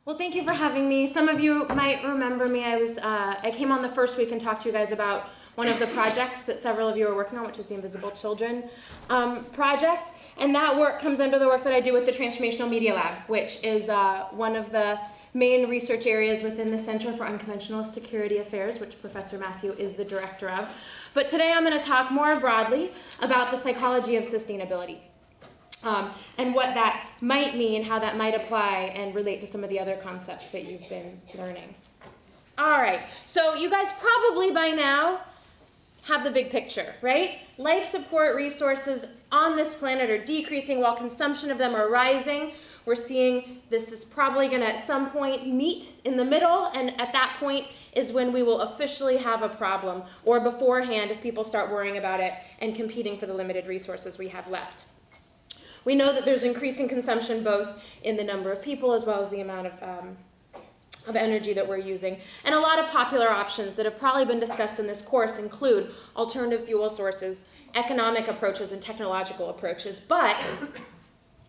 Well, thank you for having me. Some of you might remember me. I came on the first week and talked to you guys about one of the projects that several of you are working on, which is the Invisible Children project. And that work comes under the work that I do with the Transformational Media Lab, which is one of the main research areas within the Center for Unconventional Security Affairs, which Professor Matthew is the director of. But today I'm going to talk more broadly about the psychology of sustainability. And what that might mean, how that might apply and relate to some of the other concepts that you've been learning. All right, so you guys probably by now have the big picture, right? Life support resources on this planet are decreasing while consumption of them are rising. We're seeing this is probably going to at some point meet in the middle, and at that point is when we will officially have a problem, or beforehand if people start worrying about it and competing for the limited resources we have left. We know that there's increasing consumption both in the number of people as well as the amount of energy that we're using. And a lot of popular options that have probably been discussed in this course include alternative fuel sources, economic approaches, and technological approaches. But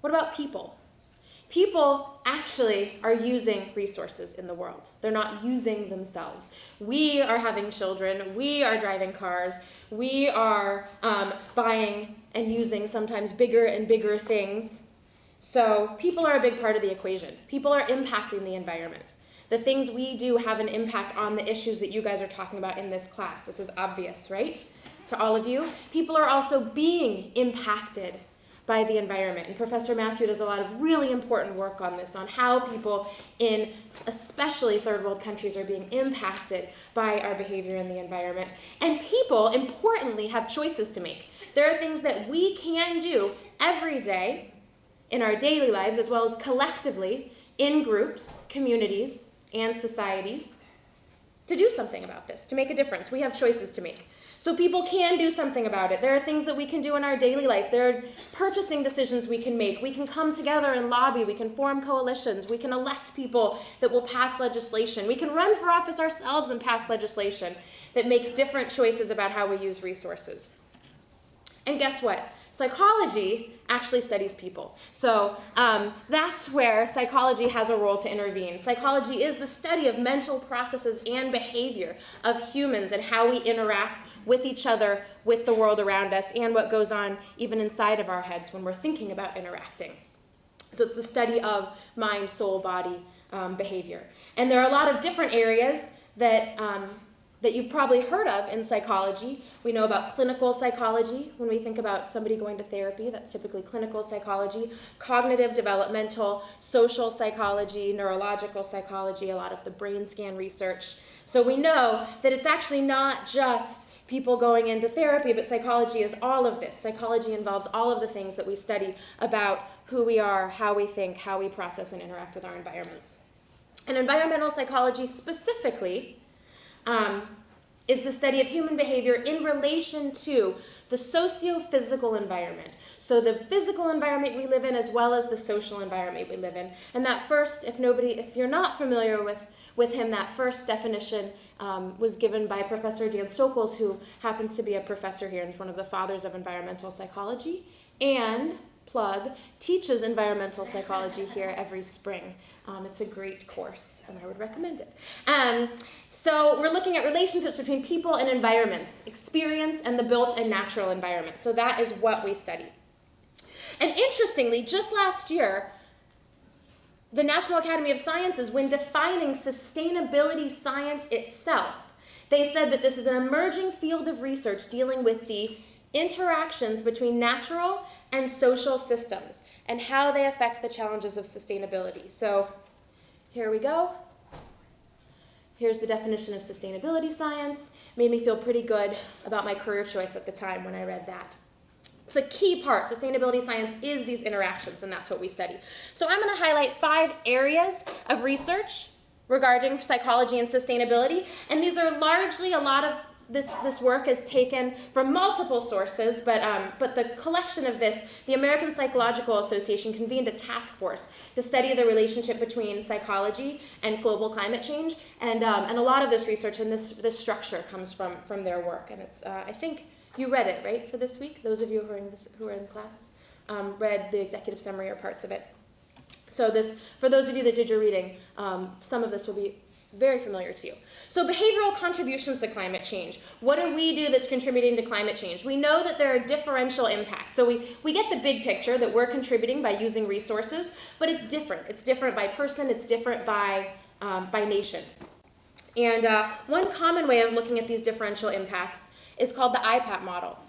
what about people? People actually are using resources in the world. They're not using themselves. We are having children. We are driving cars. We are buying and using sometimes bigger and bigger things. So people are a big part of the equation. People are impacting the environment. The things we do have an impact on the issues that you guys are talking about in this class. This is obvious, right? To all of you. People are also being impacted by the environment. And Professor Matthew does a lot of really important work on this, on how people in especially third world countries are being impacted by our behavior in the environment. And people, importantly, have choices to make. There are things that we can do every day in our daily lives, as well as collectively in groups, communities, and societies to do something about this, to make a difference. We have choices to make. So people can do something about it. There are things that we can do in our daily life. There are purchasing decisions we can make. We can come together and lobby. We can form coalitions. We can elect people that will pass legislation. We can run for office ourselves and pass legislation that makes different choices about how we use resources. And guess what? Psychology actually studies people. So that's where psychology has a role to intervene. Psychology is the study of mental processes and behavior of humans and how we interact with each other, with the world around us, and what goes on even inside of our heads when we're thinking about interacting. So it's the study of mind, soul, body behavior. And there are a lot of different areas that you've probably heard of in psychology. We know about clinical psychology. When we think about somebody going to therapy, that's typically clinical psychology. Cognitive, developmental, social psychology, neurological psychology, a lot of the brain scan research. So we know that it's actually not just people going into therapy, but psychology is all of this. Psychology involves all of the things that we study about who we are, how we think, how we process and interact with our environments. And environmental psychology specifically is the study of human behavior in relation to the socio-physical environment. So the physical environment we live in as well as the social environment we live in. And that first, if you're not familiar with him, that first definition was given by Professor Dan Stokols, who happens to be a professor here and is one of the fathers of environmental psychology, and teaches environmental psychology here every spring. It's a great course, and I would recommend it. So we're looking at relationships between people and environments, experience, and the built and natural environment. So that is what we study. And interestingly, just last year, the National Academy of Sciences, when defining sustainability science itself, they said that this is an emerging field of research dealing with the interactions between natural and social systems and how they affect the challenges of sustainability. So here we go. Here's the definition of sustainability science. Made me feel pretty good about my career choice at the time when I read that. It's a key part. Sustainability science is these interactions, and that's what we study. So I'm going to highlight 5 areas of research regarding psychology and sustainability, and these are largely a lot of this work is taken from multiple sources, but the collection of this, the American Psychological Association convened a task force to study the relationship between psychology and global climate change, and a lot of this research and this structure comes from their work, and it's I think you read it, right, for this week? Those of you who are in class read the executive summary or parts of it. So this, for those of you that did your reading, some of this will be very familiar to you. So behavioral contributions to climate change. What do we do that's contributing to climate change? We know that there are differential impacts. So we get the big picture that we're contributing by using resources, but it's different. It's different by person, it's different by nation. And one common way of looking at these differential impacts is called the IPAT model.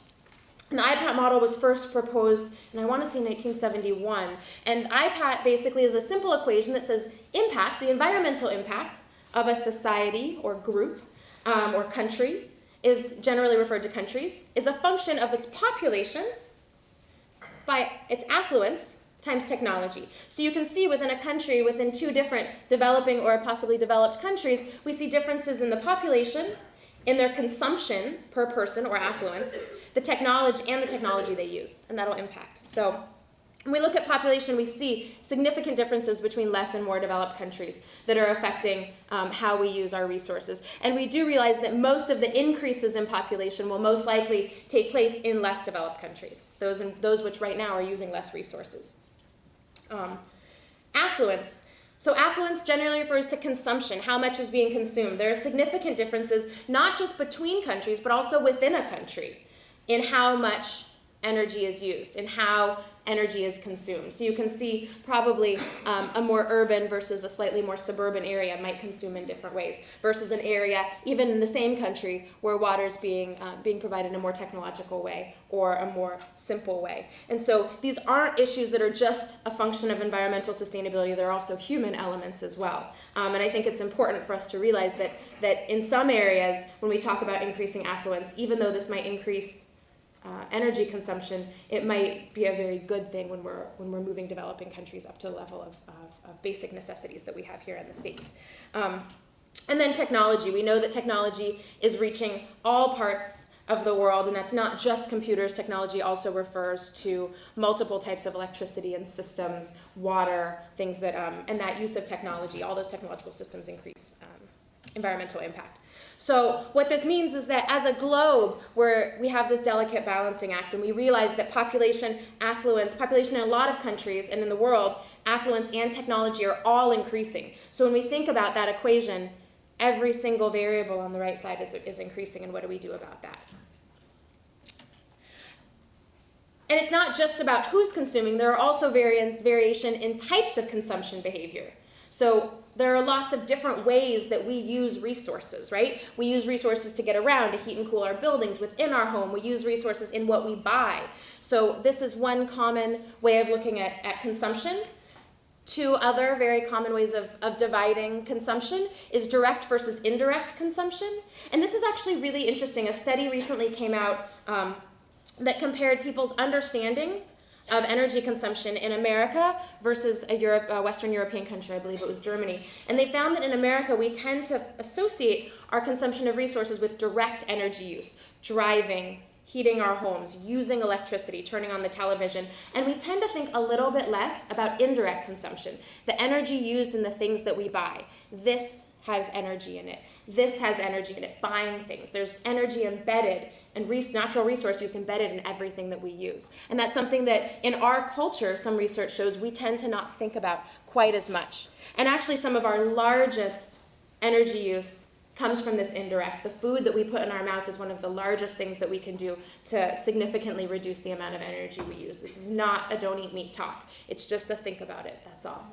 And the IPAT model was first proposed, and I want to say 1971. And IPAT basically is a simple equation that says impact, the environmental impact of a society or group or country, is generally referred to countries, is a function of its population by its affluence times technology. So you can see within a country, within two different developing or possibly developed countries, we see differences in the population, in their consumption per person or affluence, the technology they use, and that'll impact. So when we look at population, we see significant differences between less and more developed countries that are affecting how we use our resources. And we do realize that most of the increases in population will most likely take place in less developed countries, those which right now are using less resources. Affluence. So affluence generally refers to consumption, how much is being consumed. There are significant differences, not just between countries, but also within a country in how much energy is used and how energy is consumed. So you can see probably a more urban versus a slightly more suburban area might consume in different ways versus an area, even in the same country, where water is being provided in a more technological way or a more simple way. And so these aren't issues that are just a function of environmental sustainability, they're also human elements as well. And I think it's important for us to realize that in some areas, when we talk about increasing affluence, even though this might increase energy consumption, it might be a very good thing when we're moving developing countries up to the level of basic necessities that we have here in the States. And then technology. We know that technology is reaching all parts of the world, and that's not just computers. Technology also refers to multiple types of electricity and systems, water, things that, and that use of technology, all those technological systems increase environmental impact. So what this means is that as a globe, where we have this delicate balancing act, and we realize that population in a lot of countries and in the world, affluence and technology are all increasing. So when we think about that equation, every single variable on the right side is increasing, and what do we do about that? And it's not just about who's consuming, there are also variation in types of consumption behavior. So there are lots of different ways that we use resources, right? We use resources to get around, to heat and cool our buildings within our home. We use resources in what we buy. So this is one common way of looking at consumption. Two other very common ways of dividing consumption is direct versus indirect consumption. And this is actually really interesting. A study recently came out that compared people's understandings of energy consumption in America versus a Western European country, I believe it was Germany. And they found that in America, we tend to associate our consumption of resources with direct energy use, driving, heating our homes, using electricity, turning on the television. And we tend to think a little bit less about indirect consumption, the energy used in the things that we buy. This has energy in it. This has energy in it, buying things. There's energy embedded and natural resource use embedded in everything that we use. And that's something that in our culture, some research shows we tend to not think about quite as much. And actually some of our largest energy use comes from this indirect. The food that we put in our mouth is one of the largest things that we can do to significantly reduce the amount of energy we use. This is not a don't eat meat talk. It's just a think about it, that's all.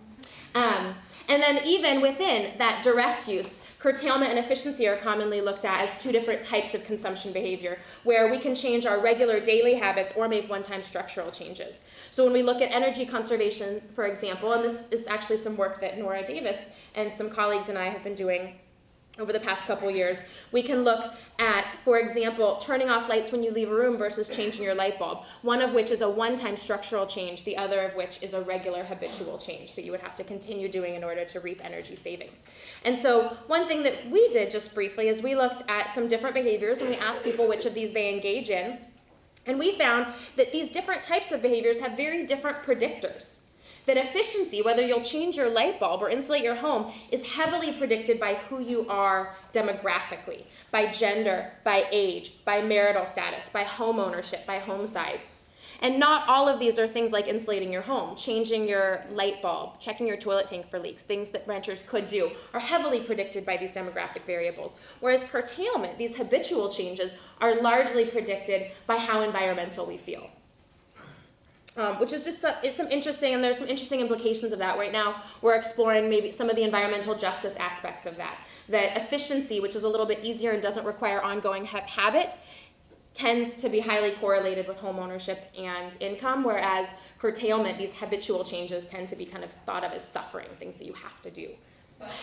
And then even within that direct use, curtailment and efficiency are commonly looked at as two different types of consumption behavior, where we can change our regular daily habits or make one-time structural changes. So when we look at energy conservation, for example, and this is actually some work that Nora Davis and some colleagues and I have been doing over the past couple years, we can look at, for example, turning off lights when you leave a room versus changing your light bulb, one of which is a one-time structural change, the other of which is a regular habitual change that you would have to continue doing in order to reap energy savings. And so one thing that we did just briefly is we looked at some different behaviors and we asked people which of these they engage in, and we found that these different types of behaviors have very different predictors. That efficiency, whether you'll change your light bulb or insulate your home, is heavily predicted by who you are demographically, by gender, by age, by marital status, by home ownership, by home size. And not all of these are things like insulating your home, changing your light bulb, checking your toilet tank for leaks, things that renters could do, are heavily predicted by these demographic variables. Whereas curtailment, these habitual changes, are largely predicted by how environmental we feel. Which is just it's some interesting, and there's some interesting implications of that. Right now, we're exploring maybe some of the environmental justice aspects of that. That efficiency, which is a little bit easier and doesn't require ongoing habit, tends to be highly correlated with home ownership and income, whereas curtailment, these habitual changes, tend to be kind of thought of as suffering, things that you have to do.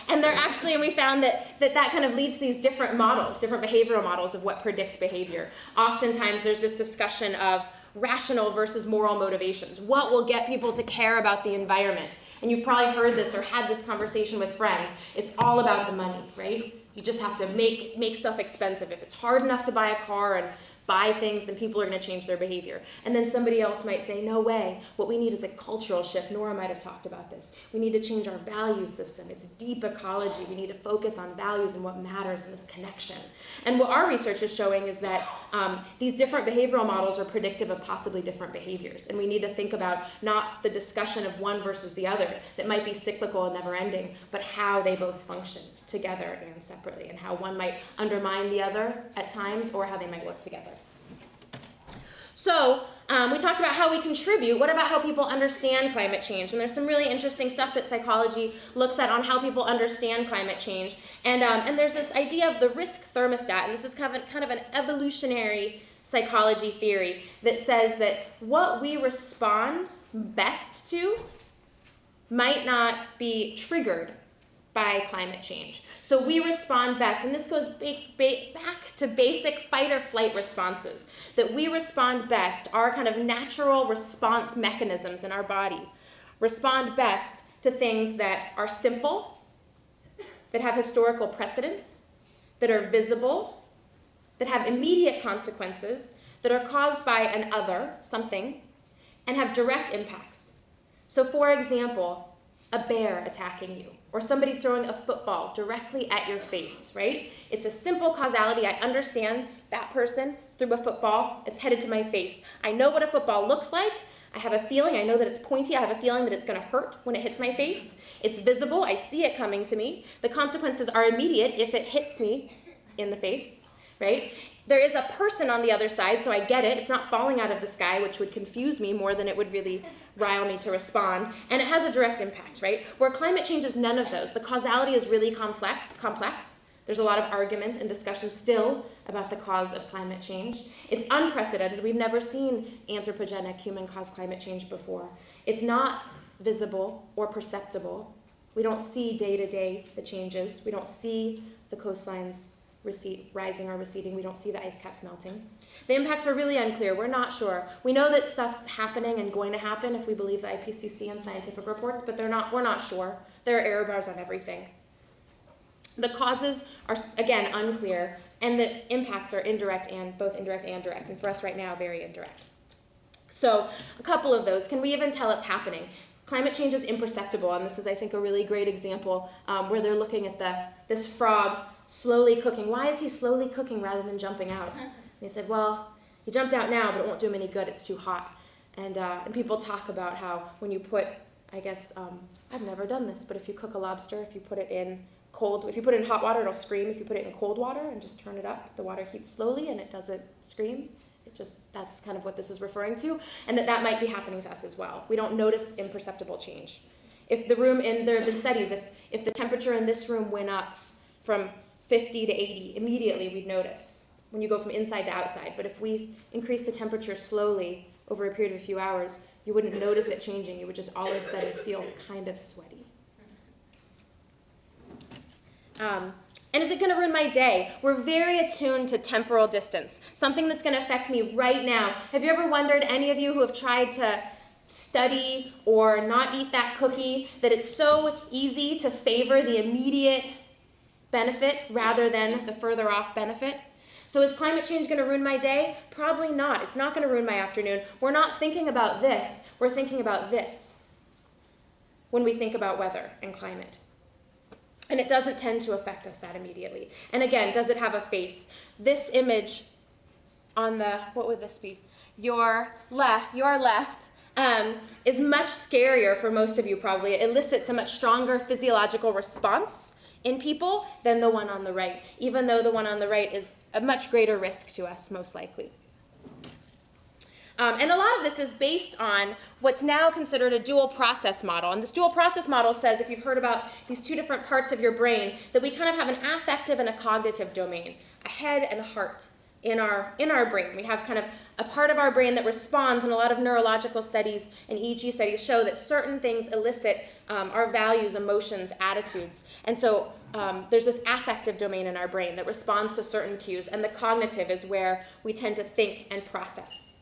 And they're actually, and we found that kind of leads to these different models, different behavioral models of what predicts behavior. Oftentimes, there's this discussion of rational versus moral motivations. What will get people to care about the environment? And you've probably heard this or had this conversation with friends. It's all about the money, right? You just have to make stuff expensive. If it's hard enough to buy a car and buy things, then people are going to change their behavior. And then somebody else might say, no way. What we need is a cultural shift. Nora might have talked about this. We need to change our value system. It's deep ecology. We need to focus on values and what matters in this connection. And what our research is showing is that these different behavioral models are predictive of possibly different behaviors. And we need to think about not the discussion of one versus the other that might be cyclical and never ending, but how they both function together and separately, and how one might undermine the other at times, or how they might work together. So we talked about how we contribute. What about how people understand climate change? And there's some really interesting stuff that psychology looks at on how people understand climate change. And there's this idea of the risk thermostat, and this is kind of an evolutionary psychology theory that says that what we respond best to might not be triggered by climate change. So we respond best, and this goes back to basic fight or flight responses, that we respond best, our kind of natural response mechanisms in our body respond best to things that are simple, that have historical precedent, that are visible, that have immediate consequences, that are caused by an other, something, and have direct impacts. So for example, a bear attacking you, or somebody throwing a football directly at your face, right? It's a simple causality. I understand that person threw a football, it's headed to my face. I know what a football looks like. I have a feeling, I know that it's pointy. I have a feeling that it's going to hurt when it hits my face. It's visible. I see it coming to me. The consequences are immediate if it hits me in the face, right? There is a person on the other side, so I get it. It's not falling out of the sky, which would confuse me more than it would really rile me to respond. And it has a direct impact, right? Where climate change is none of those. The causality is really complex. There's a lot of argument and discussion still about the cause of climate change. It's unprecedented. We've never seen anthropogenic human-caused climate change before. It's not visible or perceptible. We don't see day-to-day the changes. We don't see the coastlines rising or receding. We don't see the ice caps melting. The impacts are really unclear. We're not sure. We know that stuff's happening and going to happen if we believe the IPCC and scientific reports, but we're not sure. There are error bars on everything. The causes are, again, unclear, and the impacts are both indirect and direct, and for us right now, very indirect. So a couple of those. Can we even tell it's happening? Climate change is imperceptible, and this is, I think, a really great example where they're looking at this frog slowly cooking. Why is he slowly cooking rather than jumping out? And they said, well, he jumped out now, but it won't do him any good. It's too hot. And people talk about how when you put, I guess, I've never done this, but if you cook a lobster, if you put it in hot water, it'll scream. If you put it in cold water and just turn it up, the water heats slowly and it doesn't scream. That's kind of what this is referring to, and that might be happening to us as well. We don't notice imperceptible change. If there have been studies, if the temperature in this room went up from 50 to 80, immediately we'd notice when you go from inside to outside. But if we increase the temperature slowly over a period of a few hours, you wouldn't notice it changing. You would just all of a sudden feel kind of sweaty. And is it going to ruin my day? We're very attuned to temporal distance, something that's going to affect me right now. Have you ever wondered, any of you who have tried to study or not eat that cookie, that it's so easy to favor the immediate benefit rather than the further off benefit? So is climate change going to ruin my day? Probably not. It's not going to ruin my afternoon. We're not thinking about this. We're thinking about this when we think about weather and climate. And it doesn't tend to affect us that immediately. And again, does it have a face? This image on what would this be? your left, is much scarier for most of you probably. It elicits a much stronger physiological response in people than the one on the right, even though the one on the right is a much greater risk to us, most likely. And a lot of this is based on what's now considered a dual process model. And this dual process model says, if you've heard about these two different parts of your brain, that we kind of have an affective and a cognitive domain, a head and a heart in our brain. We have kind of a part of our brain that responds, and a lot of neurological studies and EEG studies show that certain things elicit our values, emotions, attitudes. And so there's this affective domain in our brain that responds to certain cues, and the cognitive is where we tend to think and process.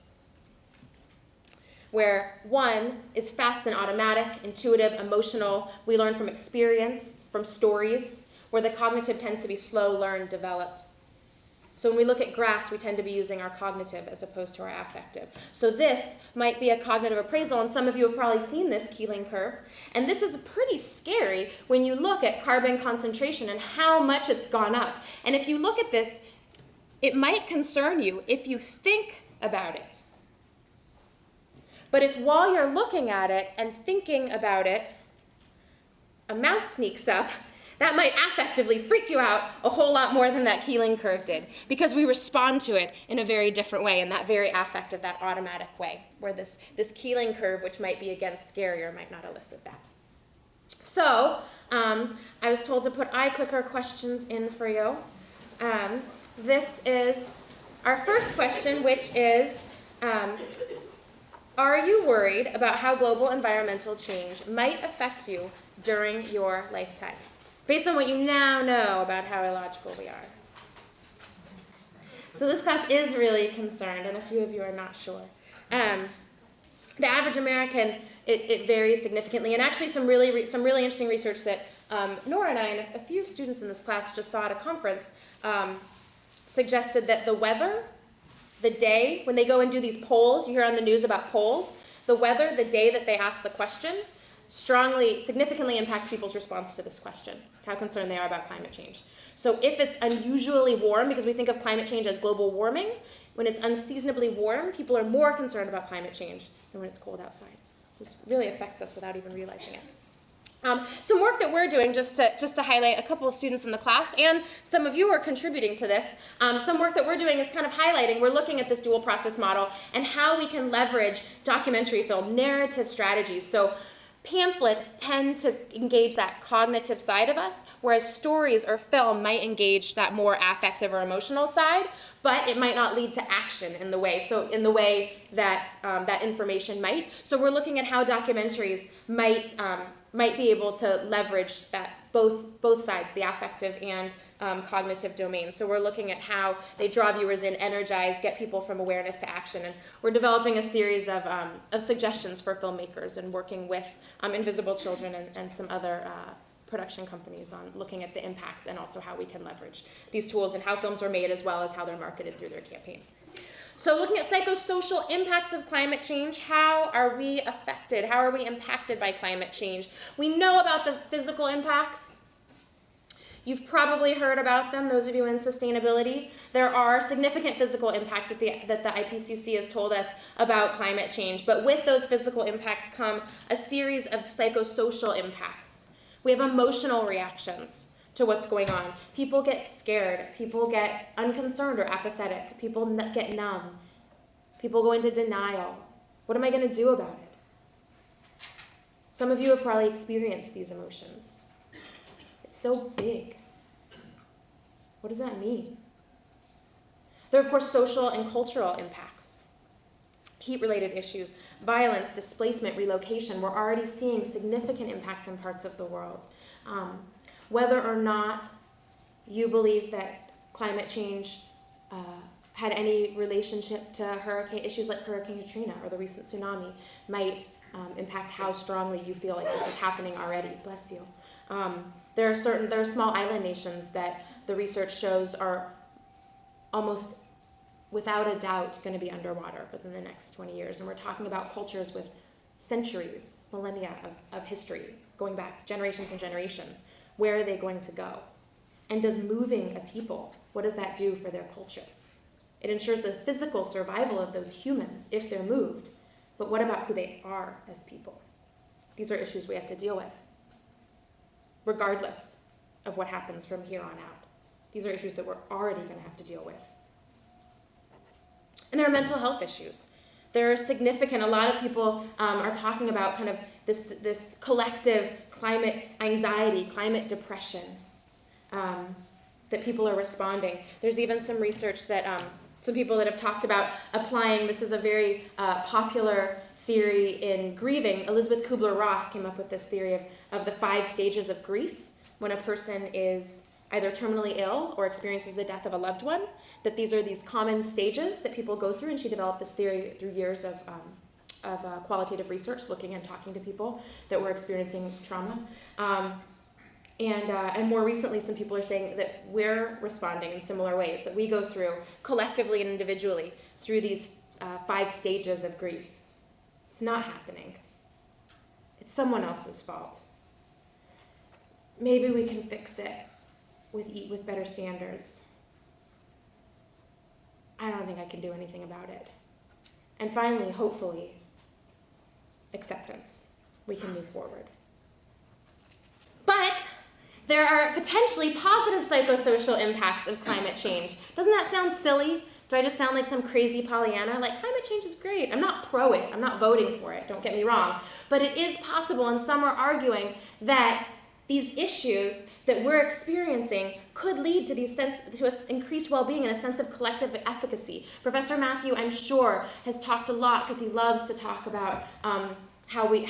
Where one is fast and automatic, intuitive, emotional, we learn from experience, from stories, where the cognitive tends to be slow, learned, developed. So when we look at graphs, we tend to be using our cognitive as opposed to our affective. So this might be a cognitive appraisal, and some of you have probably seen this Keeling curve. And this is pretty scary when you look at carbon concentration and how much it's gone up. And if you look at this, it might concern you if you think about it. But if while you're looking at it and thinking about it, a mouse sneaks up, that might affectively freak you out a whole lot more than that Keeling curve did, because we respond to it in a very different way, in that very affective, that automatic way, where this Keeling curve, which might be, again, scarier, might not elicit that. So I was told to put iClicker questions in for you. This is our first question, which is, are you worried about how global environmental change might affect you during your lifetime? Based on what you now know about how illogical we are. So this class is really concerned, and a few of you are not sure. The average American, it varies significantly, and actually some really interesting research that Nora and I and a few students in this class just saw at a conference suggested that the weather, the day, when they go and do these polls, you hear on the news about polls, the weather, the day that they ask the question, significantly impacts people's response to this question, how concerned they are about climate change. So if it's unusually warm, because we think of climate change as global warming, when it's unseasonably warm, people are more concerned about climate change than when it's cold outside. So this really affects us without even realizing it. Some work that we're doing, just to highlight a couple of students in the class, and some of you are contributing to this, some work that we're doing is kind of highlighting, we're looking at this dual process model and how we can leverage documentary film, narrative strategies. So pamphlets tend to engage that cognitive side of us, whereas stories or film might engage that more affective or emotional side, but it might not lead to action in the way that that information might. So we're looking at how documentaries might be able to leverage that both sides, the affective and cognitive domain. So we're looking at how they draw viewers in, energize, get people from awareness to action, and we're developing a series of suggestions for filmmakers and working with Invisible Children and some other production companies on looking at the impacts and also how we can leverage these tools and how films are made as well as how they're marketed through their campaigns. So looking at psychosocial impacts of climate change, how are we affected? How are we impacted by climate change? We know about the physical impacts. You've probably heard about them, those of you in sustainability. There are significant physical impacts that the IPCC has told us about climate change, but with those physical impacts come a series of psychosocial impacts. We have emotional reactions to what's going on. People get scared, people get unconcerned or apathetic, people get numb, people go into denial. What am I going to do about it? Some of you have probably experienced these emotions. It's so big. What does that mean? There are, of course, social and cultural impacts. Heat-related issues, violence, displacement, relocation. We're already seeing significant impacts in parts of the world. Whether or not you believe that climate change had any relationship to issues like Hurricane Katrina or the recent tsunami might impact how strongly you feel like this is happening already. Bless you. There are small island nations that the research shows are almost without a doubt going to be underwater within the next 20 years. And we're talking about cultures with centuries, millennia of history, going back generations and generations. Where are they going to go? And does moving a people, what does that do for their culture? It ensures the physical survival of those humans if they're moved. But what about who they are as people? These are issues we have to deal with, regardless of what happens from here on out. These are issues that we're already going to have to deal with. And there are mental health issues. There are significant, a lot of people are talking about kind of this collective climate anxiety, climate depression, that people are responding. There's even some research that some people that have talked about applying, this is a very popular theory in grieving. Elizabeth Kubler-Ross came up with this theory of the 5 stages of grief when a person is either terminally ill or experiences the death of a loved one, that these are these common stages that people go through, and she developed this theory through years of qualitative research, looking and talking to people that were experiencing trauma. And more recently, some people are saying that we're responding in similar ways, that we go through collectively and individually through these 5 stages of grief. It's not happening. It's someone else's fault. Maybe we can fix it with better standards. I don't think I can do anything about it. And finally, hopefully, acceptance. We can move forward. But there are potentially positive psychosocial impacts of climate change. Doesn't that sound silly? Do I just sound like some crazy Pollyanna? Like, climate change is great. I'm not pro it. I'm not voting for it. Don't get me wrong. But it is possible, and some are arguing that these issues that we're experiencing could lead to increased well-being and a sense of collective efficacy. Professor Matthew, I'm sure, has talked a lot, because he loves to talk about how we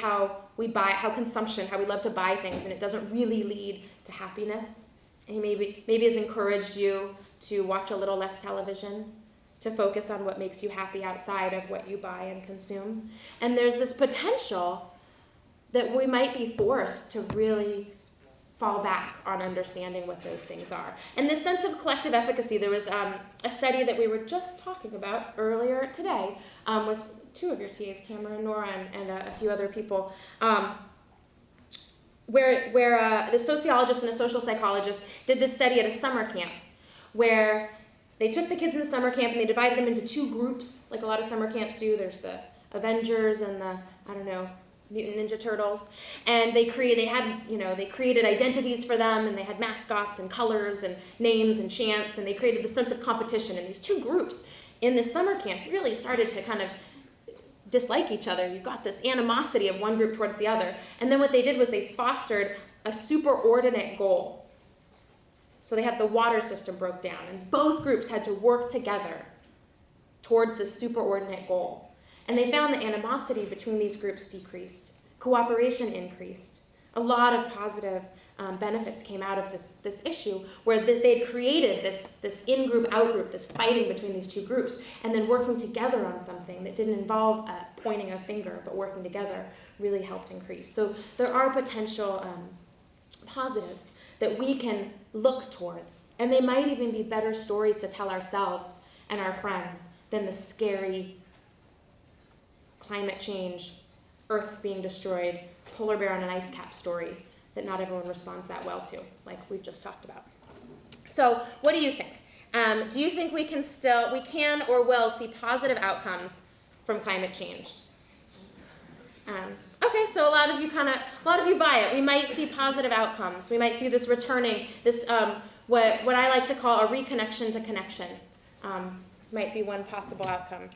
consumption, how we love to buy things, and it doesn't really lead to happiness. And he maybe has encouraged you to watch a little less television, to focus on what makes you happy outside of what you buy and consume. And there's this potential that we might be forced to really fall back on understanding what those things are. And this sense of collective efficacy, there was a study that we were just talking about earlier today with 2 of your TAs, Tamara and Nora, and a few other people, where the sociologist and a social psychologist did this study at a summer camp, where they took the kids in the summer camp and they divided them into 2 groups, like a lot of summer camps do. There's the Avengers and the, Mutant Ninja Turtles, and they created identities for them, and they had mascots and colors and names and chants, and they created the sense of competition. And these 2 groups in this summer camp really started to kind of dislike each other. You got this animosity of one group towards the other. And then what they did was they fostered a superordinate goal. So they had the water system broke down, and both groups had to work together towards this superordinate goal. And they found the animosity between these groups decreased. Cooperation increased. A lot of positive benefits came out of this issue, where they'd created this in-group, out-group, this fighting between these 2 groups, and then working together on something that didn't involve pointing a finger, but working together really helped increase. So there are potential positives that we can look towards, and they might even be better stories to tell ourselves and our friends than the scary climate change, Earth being destroyed, polar bear on an ice cap story that not everyone responds that well to, like we've just talked about. So what do you think? Do you think we can or will see positive outcomes from climate change? Okay, so a lot of you buy it. We might see positive outcomes. We might see this returning, this what I like to call a reconnection to connection. Might be one possible outcome.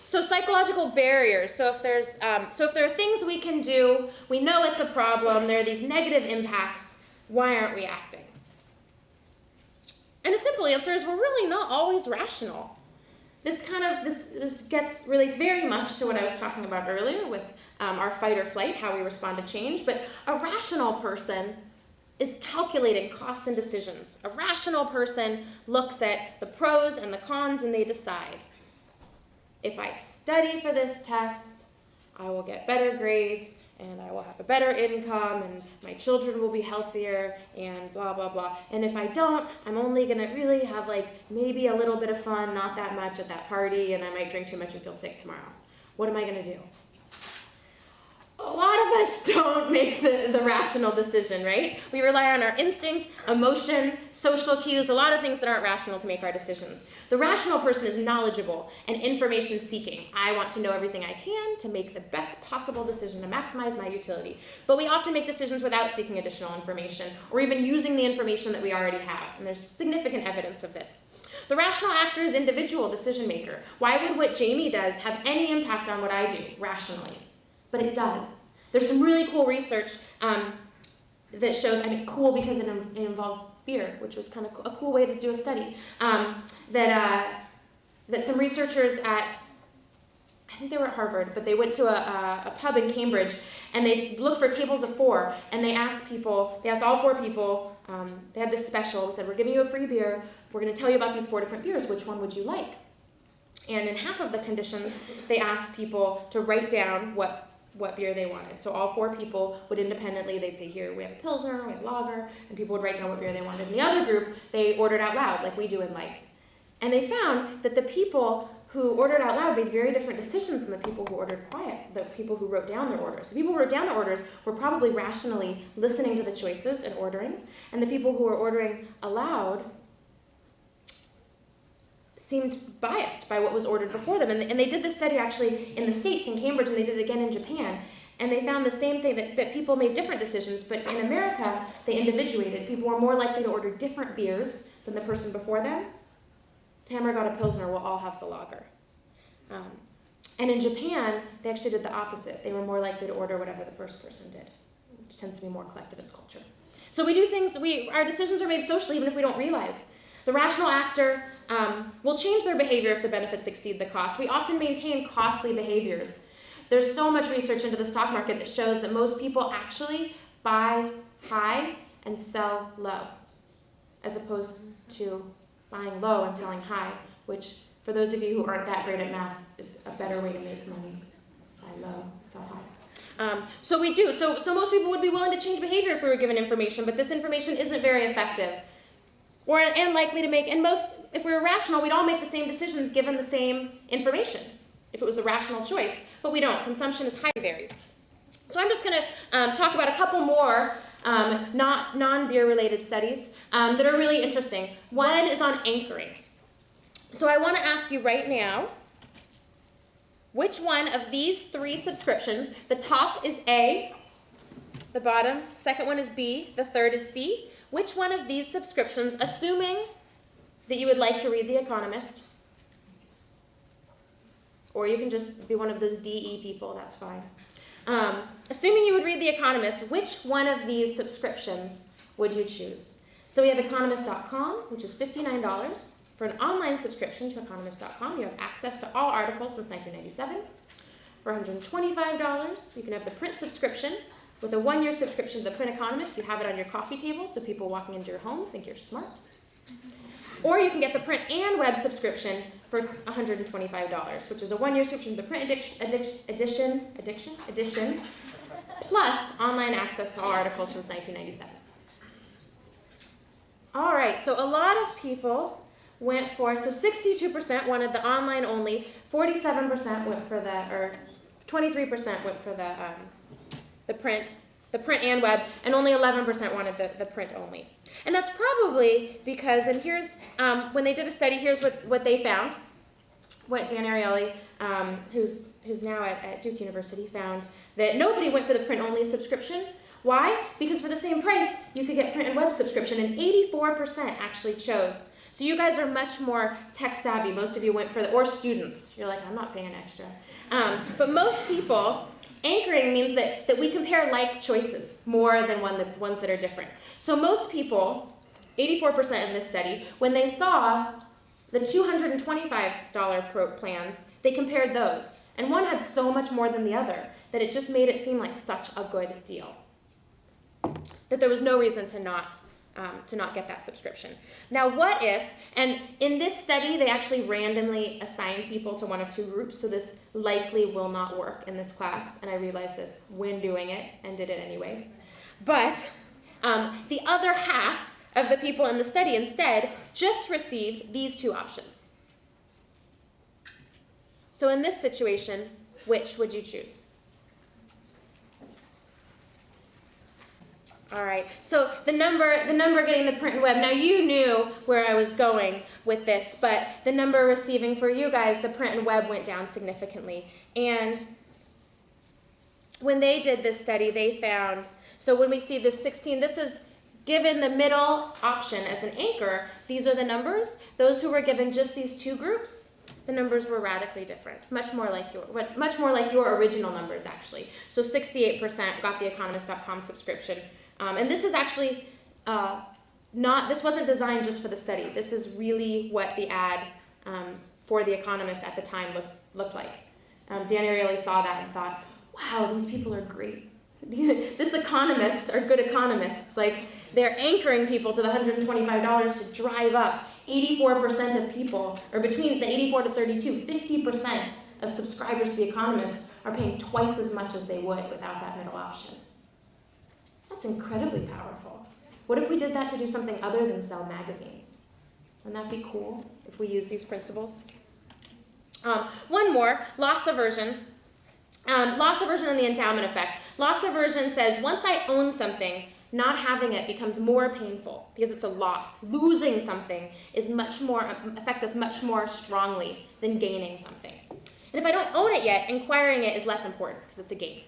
So psychological barriers. So if there are things we can do, we know it's a problem, there are these negative impacts, why aren't we acting? And a simple answer is we're really not always rational. This relates very much to what I was talking about earlier with our fight or flight, how we respond to change, but a rational person is calculating costs and decisions. A rational person looks at the pros and the cons and they decide. If I study for this test, I will get better grades, and I will have a better income, and my children will be healthier, and blah, blah, blah. And if I don't, I'm only going to really have maybe a little bit of fun, not that much at that party, and I might drink too much and feel sick tomorrow. What am I going to do? lot of us don't make the rational decision, right? We rely on our instinct, emotion, social cues, a lot of things that aren't rational to make our decisions. The rational person is knowledgeable and information seeking. I want to know everything I can to make the best possible decision to maximize my utility. But we often make decisions without seeking additional information or even using the information that we already have. And there's significant evidence of this. The rational actor is individual decision maker. Why would what Jamie does have any impact on what I do rationally? But it does. There's some really cool research that shows, cool because it involved beer, which was kind of a cool way to do a study, that some researchers at, I think they were at Harvard, but they went to a pub in Cambridge, and they looked for tables of 4, and they asked all 4 people, they had this special, we said, we're giving you a free beer, we're going to tell you about these 4 different beers, which one would you like? And in half of the conditions, they asked people to write down what beer they wanted. So all 4 people would independently, they'd say, here, we have a Pilsner, we have lager, and people would write down what beer they wanted. And the other group, they ordered out loud, like we do in life. And they found that the people who ordered out loud made very different decisions than the people who ordered quiet, the people who wrote down their orders. The people who wrote down their orders were probably rationally listening to the choices and ordering, and the people who were ordering aloud seemed biased by what was ordered before them. And they did this study actually in the States, in Cambridge, and they did it again in Japan. And they found the same thing, that people made different decisions, but in America, they individuated. People were more likely to order different beers than the person before them. Tamara got a Pilsner, we'll all have the lager. And in Japan, they actually did the opposite. They were more likely to order whatever the first person did, which tends to be more collectivist culture. So we do things, our decisions are made socially even if we don't realize. The rational actor will change their behavior if the benefits exceed the cost. We often maintain costly behaviors. There's so much research into the stock market that shows that most people actually buy high and sell low, as opposed to buying low and selling high, which for those of you who aren't that great at math is a better way to make money. Buy low, sell high. So we do. So most people would be willing to change behavior if we were given information, but this information isn't very effective. And likely to make, and most, if we were rational, we'd all make the same decisions given the same information, if it was the rational choice, but we don't. Consumption is highly varied. So I'm just going to talk about a couple more non-beer related studies that are really interesting. One is on anchoring. So I want to ask you right now, which one of these 3 subscriptions, the top is A, the bottom, second one is B, the third is C. Which one of these subscriptions, assuming that you would like to read The Economist, or you can just be one of those DE people, that's fine. Assuming you would read The Economist, which one of these subscriptions would you choose? So we have economist.com, which is $59. For an online subscription to economist.com, you have access to all articles since 1997. For $125, you can have the print subscription. With a 1-year subscription to the Print Economist, you have it on your coffee table so people walking into your home think you're smart. Or you can get the print and web subscription for $125, which is a 1-year subscription to the print edition, plus online access to all articles since 1997. All right, so a lot of people went for, so 62% wanted the online only, 47% went for or 23% went for the print and web, and only 11% wanted the print only. And that's probably because, and here's, when they did a study, here's what they found. What Dan Ariely, who's now at Duke University, found that nobody went for the print-only subscription. Why? Because for the same price, you could get print and web subscription, and 84% actually chose. So you guys are much more tech savvy. Most of you went for or students. You're like, I'm not paying extra. But most people, anchoring means that we compare like choices more than ones that are different. So most people, 84% in this study, when they saw the $225 plans, they compared those. And one had so much more than the other that it just made it seem like such a good deal, that there was no reason to not get that subscription. Now what if, and in this study they actually randomly assigned people to one of 2 groups, so this likely will not work in this class, and I realized this when doing it and did it anyways. But the other half of the people in the study instead just received these 2 options. So in this situation, which would you choose? All right, so the number getting the print and web. Now you knew where I was going with this, but the number receiving for you guys, the print and web went down significantly. And when they did this study, they found, so when we see this 16, this is given the middle option as an anchor, these are the numbers. Those who were given just these two groups, the numbers were radically different, much more like your original numbers, actually. So 68% got the Economist.com subscription. And this is actually this wasn't designed just for the study. This is really what the ad for The Economist at the time looked like. Dan Ariely saw that and thought, wow, these people are great. These economists are good economists. Like, they're anchoring people to the $125 to drive up. 84% of people, or between the 84 to 32, 50% of subscribers to The Economist are paying twice as much as they would without that middle option. That's incredibly powerful. What if we did that to do something other than sell magazines? Wouldn't that be cool if we use these principles? One more, loss aversion. Loss aversion and the endowment effect. Loss aversion says once I own something, not having it becomes more painful because it's a loss. Losing something affects us much more strongly than gaining something. And if I don't own it yet, acquiring it is less important because it's a gain.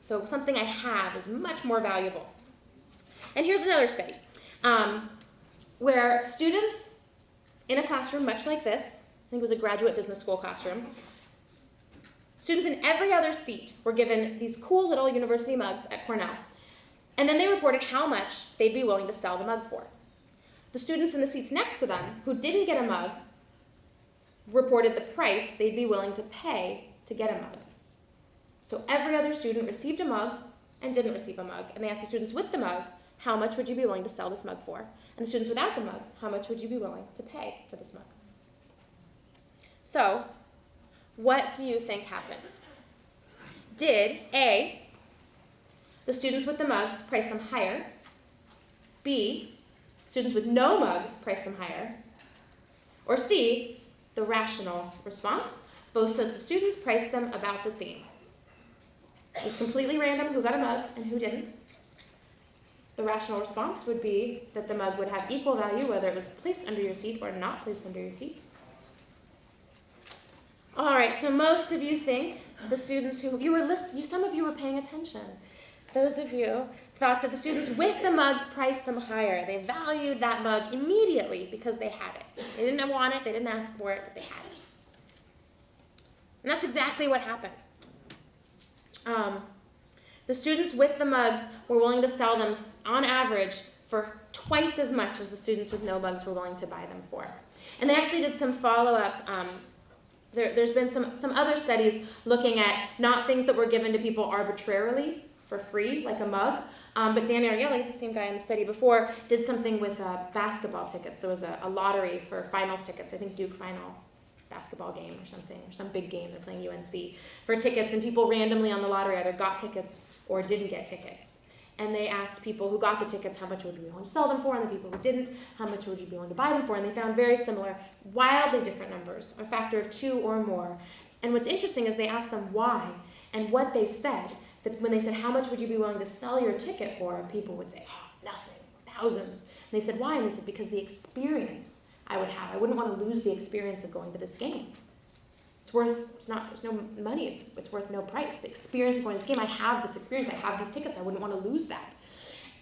So something I have is much more valuable. And here's another study where students in a classroom much like this, I think it was a graduate business school classroom, students in every other seat were given these cool little university mugs at Cornell. And then they reported how much they'd be willing to sell the mug for. The students in the seats next to them who didn't get a mug reported the price they'd be willing to pay to get a mug. So every other student received a mug and didn't receive a mug. And they asked the students with the mug, how much would you be willing to sell this mug for? And the students without the mug, how much would you be willing to pay for this mug? So, what do you think happened? Did A, the students with the mugs price them higher? B, students with no mugs price them higher? Or C, the rational response, both sets of students priced them about the same. It was completely random who got a mug and who didn't. The rational response would be that the mug would have equal value whether it was placed under your seat or not placed under your seat. All right, so most of you think the students some of you were paying attention. Those of you thought that the students with the mugs priced them higher. They valued that mug immediately because they had it. They didn't want it, they didn't ask for it, but they had it. And that's exactly what happened. The students with the mugs were willing to sell them, on average, for twice as much as the students with no mugs were willing to buy them for. And they actually did some follow-up. There's been some other studies looking at not things that were given to people arbitrarily for free, like a mug, but Dan Ariely, the same guy in the study before, did something with basketball tickets. So it was a lottery for finals tickets, I think Duke final basketball game or something, or some big game, they're playing UNC, for tickets, and people randomly on the lottery either got tickets or didn't get tickets. And they asked people who got the tickets how much would you be willing to sell them for, and the people who didn't, how much would you be willing to buy them for, and they found very similar, wildly different numbers, a factor of 2 or more. And what's interesting is they asked them why, and what they said, that when they said, how much would you be willing to sell your ticket for, people would say, oh, nothing, thousands. And they said, why? And they said, because the experience I would have, I wouldn't want to lose the experience of going to this game. There's no money, it's worth no price. The experience of going to this game, I have this experience, I have these tickets, I wouldn't want to lose that.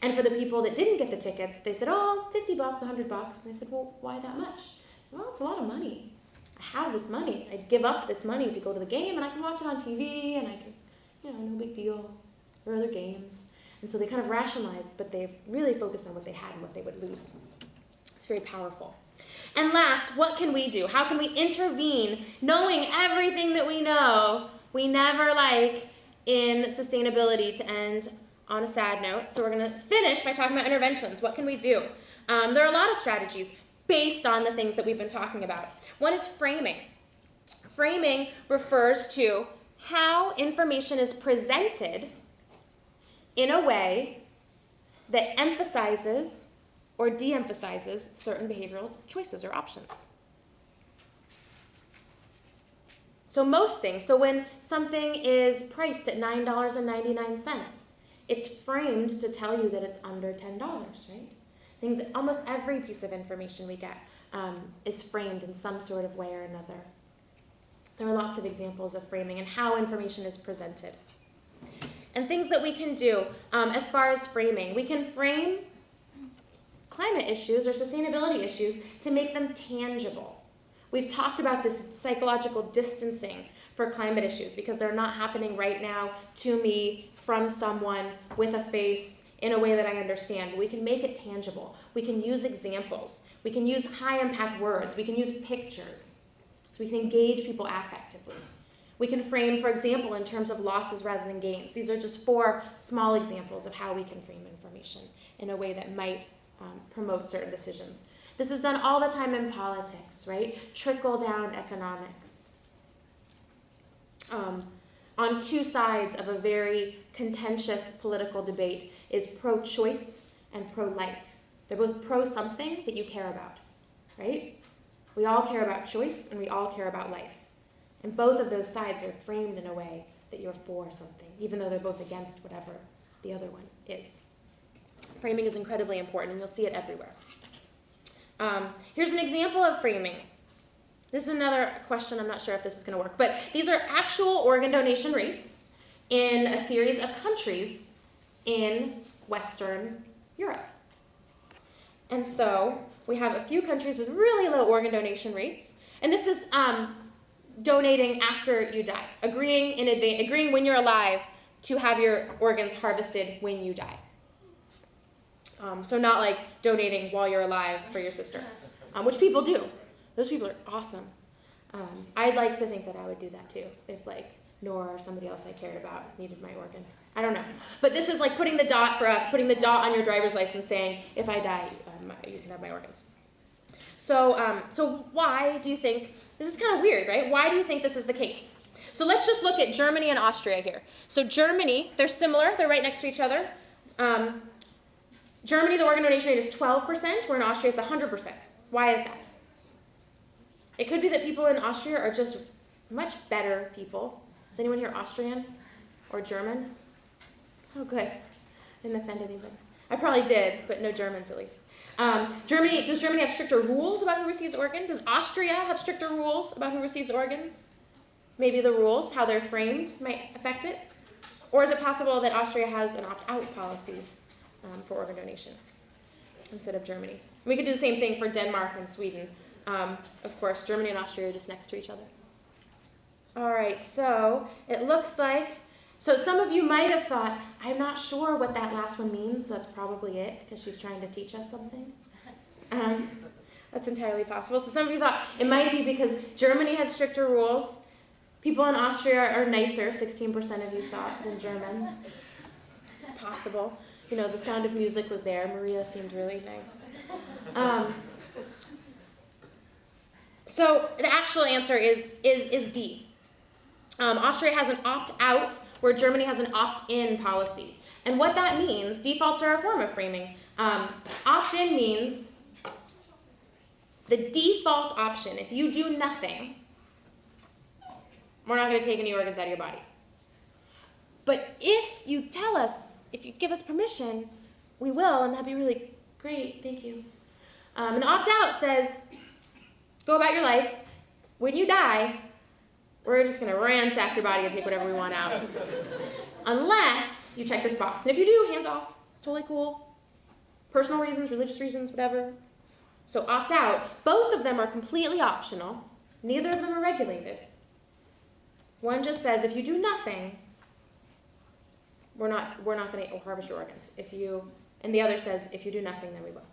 And for the people that didn't get the tickets, they said, oh, $50, $100. And they said, well, why that much? Well, it's a lot of money. I have this money. I'd give up this money to go to the game, and I can watch it on TV, and I can, no big deal. There are other games. And so they kind of rationalized, but they've really focused on what they had and what they would lose. It's very powerful. And last, what can we do? How can we intervene knowing everything that we know we never like in sustainability to end on a sad note? So we're going to finish by talking about interventions. What can we do? There are a lot of strategies based on the things that we've been talking about. One is framing. Framing refers to how information is presented in a way that emphasizes or de-emphasizes certain behavioral choices or options. So most things, so when something is priced at $9.99, it's framed to tell you that it's under $10, right? Almost every piece of information we get is framed in some sort of way or another. There are lots of examples of framing and how information is presented. And things that we can do as far as framing. We can frame climate issues or sustainability issues to make them tangible. We've talked about this psychological distancing for climate issues because they're not happening right now to me, from someone, with a face, in a way that I understand. We can make it tangible. We can use examples. We can use high-impact words. We can use pictures. So we can engage people affectively. We can frame, for example, in terms of losses rather than gains. These are just 4 small examples of how we can frame information in a way that might promote certain decisions. This is done all the time in politics, right? Trickle-down economics. On 2 sides of a very contentious political debate is pro-choice and pro-life. They're both pro-something that you care about, right? We all care about choice and we all care about life. And both of those sides are framed in a way that you're for something, even though they're both against whatever the other one is. Framing is incredibly important, and you'll see it everywhere. Here's an example of framing. This is another question. I'm not sure if this is going to work, but these are actual organ donation rates in a series of countries in Western Europe. And so we have a few countries with really low organ donation rates, and this is donating after you die, agreeing in advance, agreeing when you're alive to have your organs harvested when you die. So not like donating while you're alive for your sister, which people do. Those people are awesome. I'd like to think that I would do that too, if like Nora or somebody else I cared about needed my organ. I don't know. But this is like putting the dot for us, putting the dot on your driver's license saying, if I die, you can have my organs. So why do you think, this is kind of weird, right? Why do you think this is the case? So let's just look at Germany and Austria here. So Germany, they're similar, they're right next to each other. Germany, the organ donation rate is 12%, where in Austria it's 100%. Why is that? It could be that people in Austria are just much better people. Is anyone here Austrian or German? Oh, good. Didn't offend anybody. I probably did, but no Germans at least. Does Germany have stricter rules about who receives organs? Does Austria have stricter rules about who receives organs? Maybe the rules, how they're framed, might affect it. Or is it possible that Austria has an opt-out policy for organ donation instead of Germany? We could do the same thing for Denmark and Sweden. Of course, Germany and Austria are just next to each other. All right, so it looks like, so some of you might have thought, I'm not sure what that last one means, so that's probably it, because she's trying to teach us something. That's entirely possible. So some of you thought it might be because Germany had stricter rules. People in Austria are nicer, 16% of you thought, than Germans. It's possible. You know, the Sound of Music was there. Maria seemed really nice. So the actual answer is D. Austria has an opt-out, where Germany has an opt-in policy. And what that means, defaults are a form of framing. Opt-in means the default option. If you do nothing, we're not going to take any organs out of your body. But if you tell us, if you give us permission, we will, and that'd be really great. Thank you. And the opt-out says, go about your life. When you die, we're just going to ransack your body and take whatever we want out. Unless you check this box. And if you do, hands off. It's totally cool. Personal reasons, religious reasons, whatever. So opt-out. Both of them are completely optional. Neither of them are regulated. One just says, if you do nothing, we're not going to harvest your organs. And the other says, if you do nothing, then we will.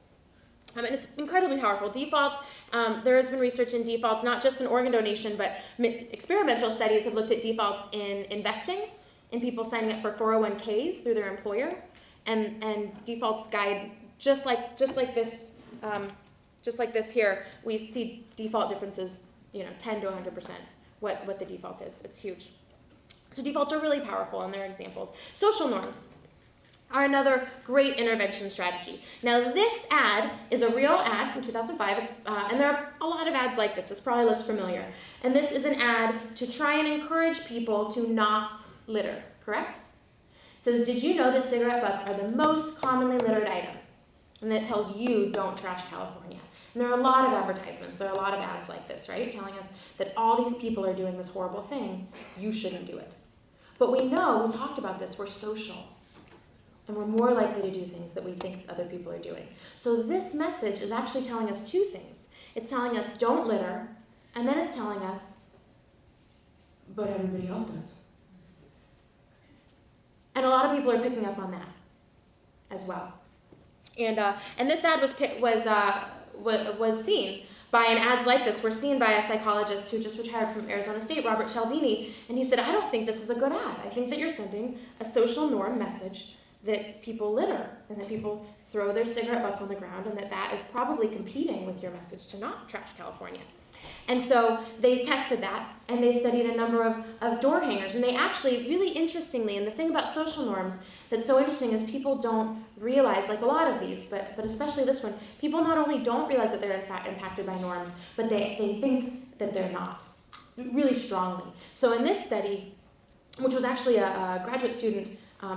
And it's incredibly powerful. Defaults, there has been research in defaults, not just in organ donation, but experimental studies have looked at defaults in investing, in people signing up for 401ks through their employer, and defaults guide just like this here. We see default differences, 10 to 100%. What the default is. It's huge. So defaults are really powerful, and they're examples. Social norms are another great intervention strategy. Now this ad is a real ad from 2005, and there are a lot of ads like this. This probably looks familiar. And this is an ad to try and encourage people to not litter, correct? It says, did you know that cigarette butts are the most commonly littered item? And it tells you, don't trash California. And there are a lot of advertisements, there are a lot of ads like this, right? Telling us that all these people are doing this horrible thing, you shouldn't do it. But we know, we talked about this, we're social. And we're more likely to do things that we think other people are doing. So this message is actually telling us two things. It's telling us, don't litter, and then it's telling us, but everybody else does. And a lot of people are picking up on that as well. And this ad was seen by, and ads like this were seen by a psychologist who just retired from Arizona State, Robert Cialdini, and he said, I don't think this is a good ad. I think that you're sending a social norm message that people litter and that people throw their cigarette butts on the ground, and that is probably competing with your message to not trash California. And so they tested that, and they studied a number of door hangers, and they actually, really interestingly, and the thing about social norms that's so interesting is people don't realize, like a lot of these, but especially this one, people not only don't realize that they're in fact impacted by norms, but they think that they're not, really strongly. So in this study, which was actually a graduate student,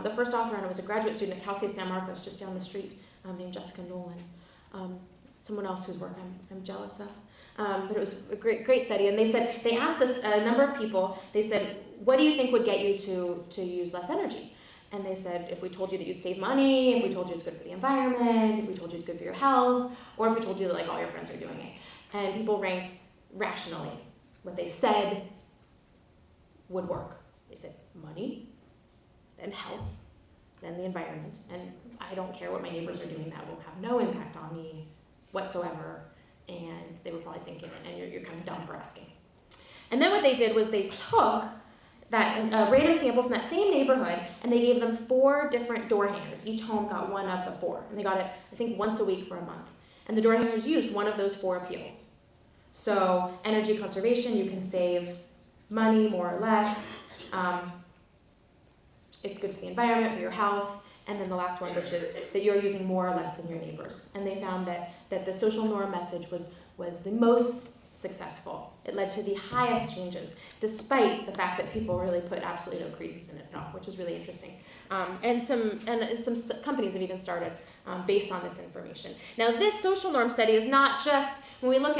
the first author on it was a graduate student at Cal State San Marcos, just down the street, named Jessica Nolan. Someone else whose work I'm jealous of. But it was a great study. And they asked us, a number of people, they said, what do you think would get you to use less energy? And they said, if we told you that you'd save money, if we told you it's good for the environment, if we told you it's good for your health, or if we told you that like all your friends are doing it. And people ranked rationally what they said would work. They said money, then health, then the environment. And I don't care what my neighbors are doing, that will have no impact on me whatsoever. And they were probably thinking, and you're kind of dumb for asking. And then what they did was they took that random sample from that same neighborhood, and they gave them 4 different door hangers. Each home got one of the 4, and they got it, I think, once a week for a month. And the door hangers used one of those 4 appeals. So energy conservation, you can save money more or less. It's good for the environment, for your health. And then the last one, which is that you're using more or less than your neighbors. And they found that the social norm message was the most successful. It led to the highest changes, despite the fact that people really put absolutely no credence in it at all, which is really interesting. And some companies have even started based on this information. Now, this social norm study is not just when we look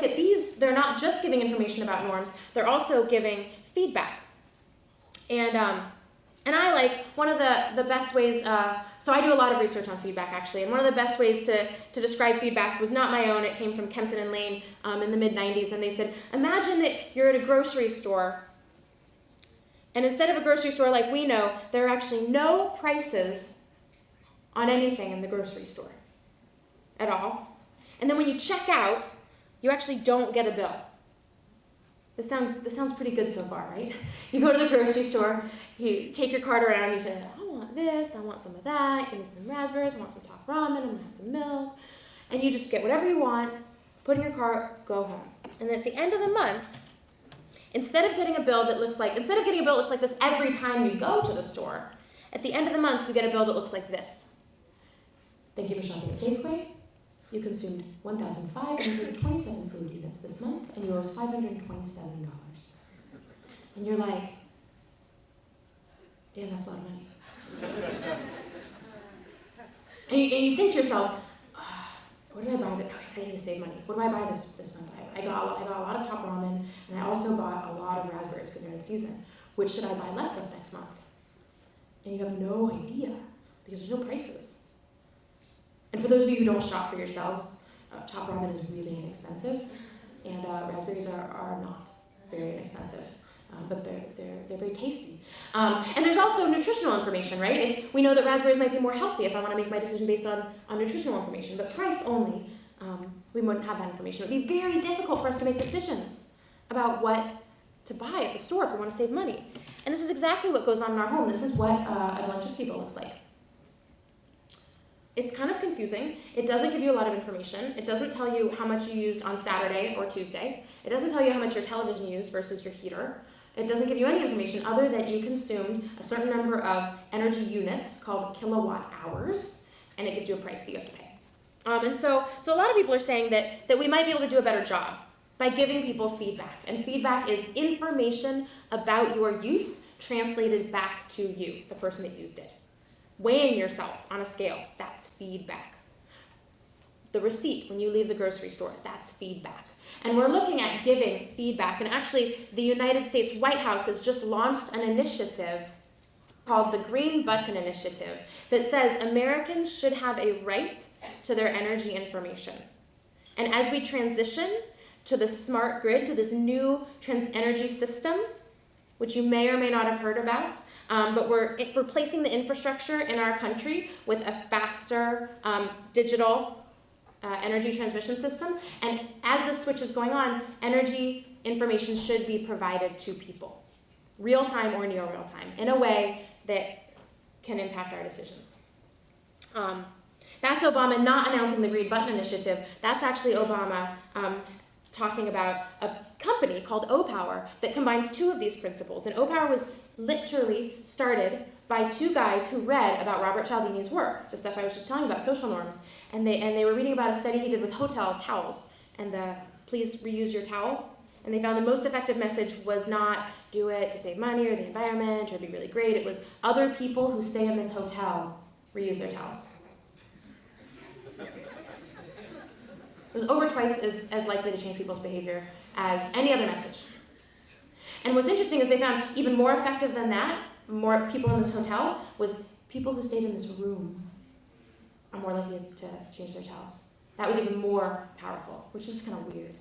at these, they're not just giving information about norms. They're also giving feedback. And I like, one of the best ways, so I do a lot of research on feedback actually, and one of the best ways to describe feedback was not my own, it came from Kempton and Lane in the mid-90s, and they said, imagine that you're at a grocery store, and instead of a grocery store like we know, there are actually no prices on anything in the grocery store at all. And then when you check out, you actually don't get a bill. This sounds pretty good so far, right? You go to the grocery store, you take your cart around, you say, I want this, I want some of that, give me some raspberries, I want some top ramen, I'm gonna have some milk. And you just get whatever you want, put in your cart, go home. And then at the end of the month, instead of getting a bill that looks like this every time you go to the store, at the end of the month, you get a bill that looks like this. Thank you for shopping at Safeway. You consumed 1,527 food units this month, and you owe us $527. And you're like, damn, that's a lot of money. and you think to yourself, what did I buy? I need to save money. What do I buy this month? I got a lot of top ramen, and I also bought a lot of raspberries because they're in season. Which should I buy less of next month? And you have no idea because there's no prices. And for those of you who don't shop for yourselves, top ramen is really inexpensive, and raspberries are not very inexpensive, but they're very tasty. And there's also nutritional information, right? If we know that raspberries might be more healthy if I want to make my decision based on nutritional information, but price only, we wouldn't have that information. It would be very difficult for us to make decisions about what to buy at the store if we want to save money. And this is exactly what goes on in our home. This is what an electricity bill looks like. It's kind of confusing. It doesn't give you a lot of information. It doesn't tell you how much you used on Saturday or Tuesday. It doesn't tell you how much your television used versus your heater. It doesn't give you any information other than you consumed a certain number of energy units called kilowatt hours, and it gives you a price that you have to pay. And so a lot of people are saying that we might be able to do a better job by giving people feedback. And feedback is information about your use translated back to you, the person that used it. Weighing yourself on a scale, that's feedback. The receipt when you leave the grocery store, that's feedback. And we're looking at giving feedback. And actually, the United States White House has just launched an initiative called the Green Button Initiative that says Americans should have a right to their energy information. And as we transition to the smart grid, to this new energy system, which you may or may not have heard about, but we're replacing the infrastructure in our country with a faster digital energy transmission system. And as this switch is going on, energy information should be provided to people, real time or near real time, in a way that can impact our decisions. That's Obama not announcing the Green Button Initiative. That's actually Obama talking about a company called O-Power that combines two of these principles. And O-Power was literally started by two guys who read about Robert Cialdini's work, the stuff I was just telling about, social norms. And they were reading about a study he did with hotel towels and the please reuse your towel. And they found the most effective message was not do it to save money or the environment or be really great. It was other people who stay in this hotel reuse their towels. It was over twice as likely to change people's behavior as any other message. And what's interesting is they found even more effective than that, more people in this hotel, was people who stayed in this room are more likely to change their towels. That was even more powerful, which is kind of weird.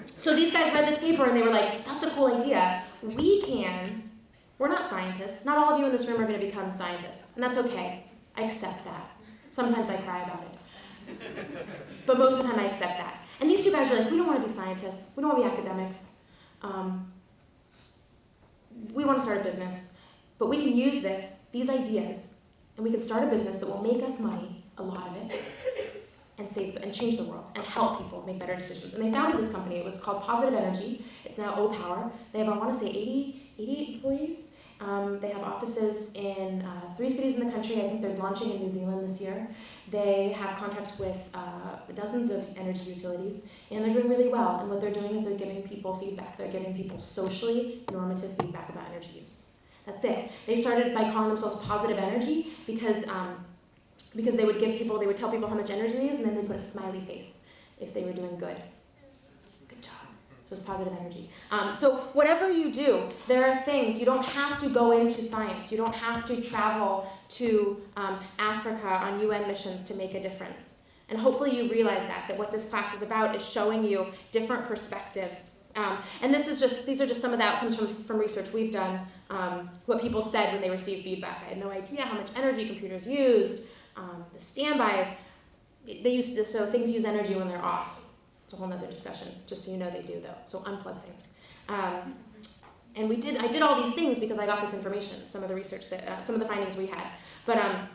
So these guys read this paper and they were like, that's a cool idea. We're not scientists. Not all of you in this room are going to become scientists. And that's okay. I accept that. Sometimes I cry about it. But most of the time I accept that. And these two guys are like, we don't want to be scientists. We don't want to be academics. We want to start a business. But we can use these ideas, and we can start a business that will make us money, a lot of it, and change the world, and help people make better decisions. And they founded this company. It was called Positive Energy. It's now O-Power. They have, I want to say, 80 employees. They have offices in 3 cities in the country. I think they're launching in New Zealand this year. They have contracts with dozens of energy utilities, and they're doing really well. And what they're doing is they're giving people feedback. They're giving people socially normative feedback about energy use. That's it. They started by calling themselves Positive Energy because they would tell people how much energy they use, and then they put a smiley face if they were doing good. Good job. So it's Positive Energy. So whatever you do, there are things. You don't have to go into science. You don't have to travel to Africa on UN missions to make a difference. And hopefully you realize that what this class is about is showing you different perspectives. And these are just some of the outcomes from research we've done, what people said when they received feedback. I had no idea how much energy computers used. The standby, so things use energy when they're off. It's a whole nother discussion, just so you know they do though. So unplug things. And I did all these things because I got this information, some of the research some of the findings we had. But I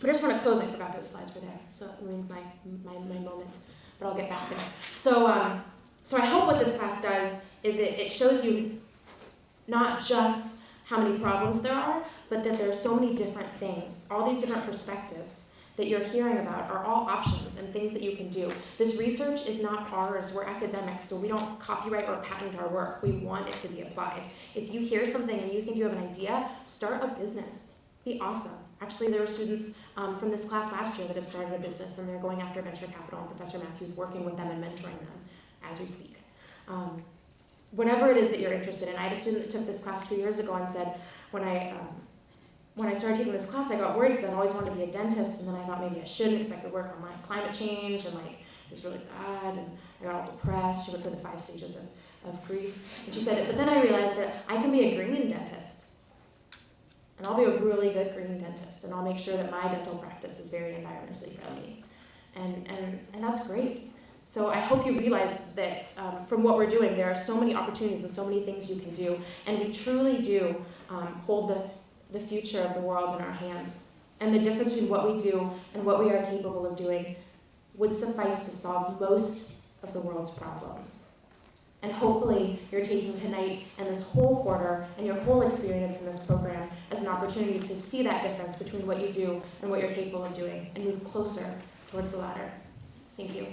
just want to close, I forgot those slides were there, so it ruined my moment, but I'll get back there. So I hope what this class does is it shows you not just how many problems there are, but that there are so many different things, all these different perspectives that you're hearing about are all options and things that you can do. This research is not ours. We're academics, so we don't copyright or patent our work. We want it to be applied. If you hear something and you think you have an idea, start a business. Be awesome. Actually, there were students from this class last year that have started a business, and they're going after venture capital, and Professor Matthew's working with them and mentoring them as we speak. Whatever it is that you're interested in. I had a student that took this class 2 years ago and said, when I started taking this class, I got worried because I always wanted to be a dentist, and then I thought maybe I shouldn't because I could work on climate change, and it was really bad, and I got all depressed. She went through the 5 stages of grief. And she said, but then I realized that I can be a green dentist, and I'll be a really good green dentist, and I'll make sure that my dental practice is very environmentally friendly. And that's great. So I hope you realize that from what we're doing, there are so many opportunities and so many things you can do, and we truly do hold the future of the world in our hands. And the difference between what we do and what we are capable of doing would suffice to solve most of the world's problems. And hopefully you're taking tonight and this whole quarter and your whole experience in this program as an opportunity to see that difference between what you do and what you're capable of doing and move closer towards the latter. Thank you.